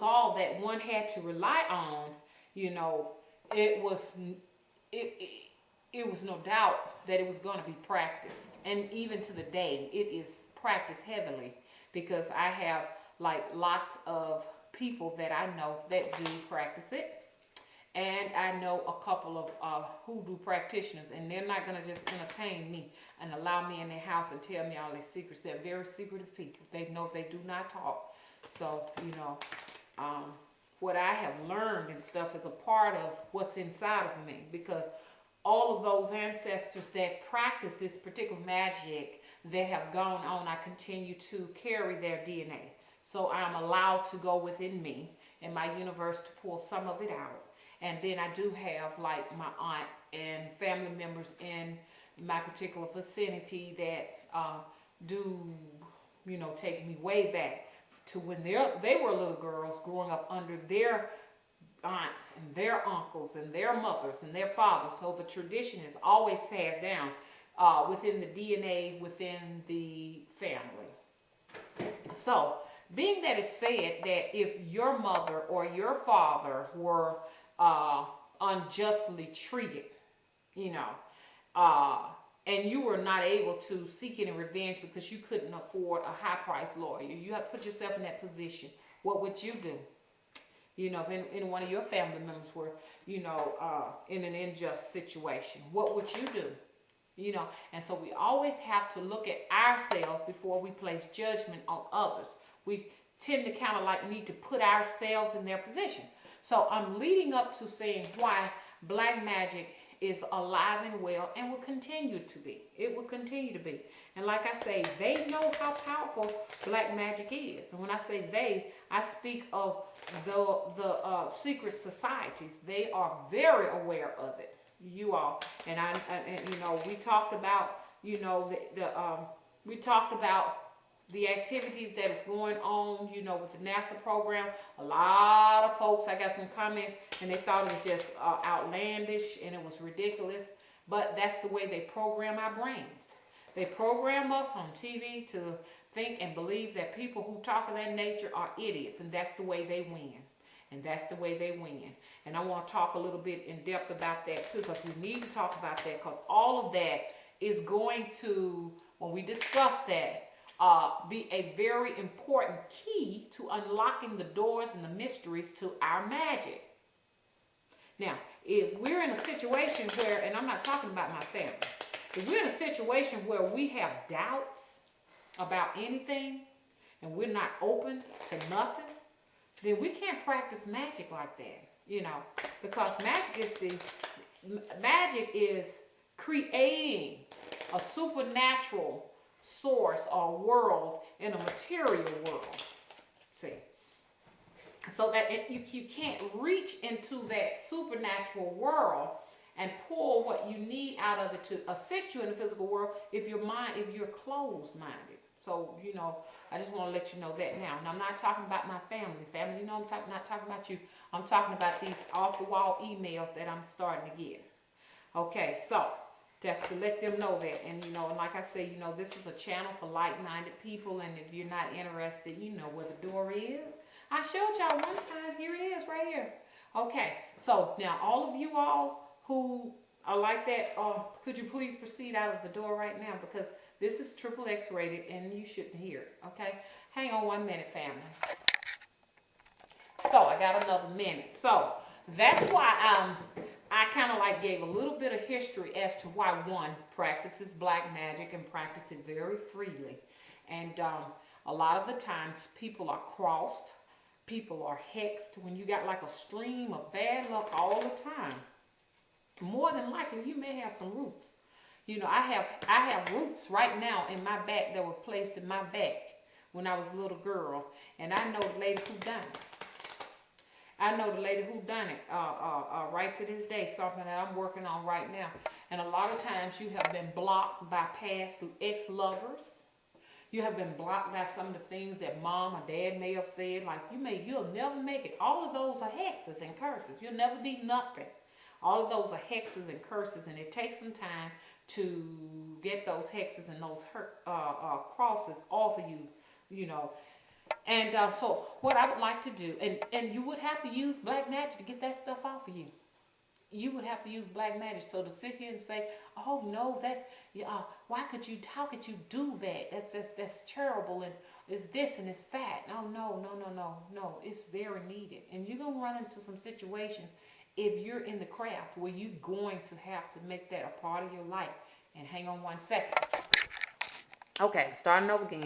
was all that one had to rely on, you know, it was it was no doubt that it was going to be practiced. And even to the day, it is practiced heavily, because I have like lots of people that I know that do practice it. And I know a couple of hoodoo practitioners, and they're not going to just entertain me and allow me in their house and tell me all these secrets. They're very secretive people. They know they do not talk. So, you know, what I have learned and stuff is a part of what's inside of me, because all of those ancestors that practice this particular magic that have gone on, I continue to carry their DNA. So I'm allowed to go within me and my universe to pull some of it out. And then I do have like my aunt and family members in my particular vicinity that do, you know, take me way back to when they were little girls growing up under their aunts and their uncles and their mothers and their fathers. So the tradition is always passed down within the DNA, within the family. So being that it's said that if your mother or your father were unjustly treated, you know, and you were not able to seek any revenge because you couldn't afford a high-priced lawyer, you have to put yourself in that position. What would you do? You know, if any one of your family members were, you know, in an unjust situation, what would you do? You know, and so we always have to look at ourselves before we place judgment on others. We tend to kind of like need to put ourselves in their position. So I'm leading up to saying why black magic is alive and well and will continue to be. It will continue to be. And like I say, they know how powerful black magic is. And when I say they, I speak of the secret societies. They are very aware of it. You all. And you know, we talked about, you know, we talked about the activities that is going on, you know, with the NASA program. A lot of folks, I got some comments, and they thought it was just outlandish and it was ridiculous. But that's the way they program our brains. They program us on TV to think and believe that people who talk of that nature are idiots, and that's the way they win. And that's the way they win. And I want to talk a little bit in depth about that too, because we need to talk about that, because all of that is going to, when we discuss that, be a very important key to unlocking the doors and the mysteries to our magic. Now, if we're in a situation where, and I'm not talking about my family, if we're in a situation where we have doubts about anything and we're not open to nothing, then we can't practice magic like that, you know, because magic is creating a supernatural source or world in a material world. See, so that you can't reach into that supernatural world and pull what you need out of it to assist you in the physical world if you're closed-minded. So, you know, I just want to let you know that now. And I'm not talking about my family. Family, you know, I'm not talking about you. I'm talking about these off-the-wall emails that I'm starting to get. Okay, so just to let them know that. And, you know, and like I say, you know, this is a channel for like-minded people. And if you're not interested, you know where the door is. I showed y'all one time. Here it is right here. Okay, so now all of you all who are like that, could you please proceed out of the door right now, because this is XXX rated and you shouldn't hear it, okay? Hang on 1 minute, family. So I got another minute. So that's why I kind of like gave a little bit of history as to why one practices black magic and practice it very freely. And a lot of the times people are crossed, people are hexed when you got like a stream of bad luck all the time. More than likely, you may have some roots. You know, I have roots right now in my back that were placed in my back when I was a little girl. And I know the lady who done it. I know the lady who done it right to this day, something that I'm working on right now. And a lot of times you have been blocked by past ex-lovers. You have been blocked by some of the things that mom or dad may have said, like you'll never make it. All of those are hexes and curses. You'll never be nothing. All of those are hexes and curses, and it takes some time to get those hexes and those crosses off of you, you know. And so what I would like to do, and you would have to use black magic to get that stuff off of you. You would have to use black magic. So to sit here and say, oh no, that's, yeah, why could you, how could you do that? That's terrible, and it's this and it's that. Oh no. It's very needed. And you're gonna run into some situations if you're in the craft where you're going to have to make that a part of your life. And hang on one second. Okay, starting over again.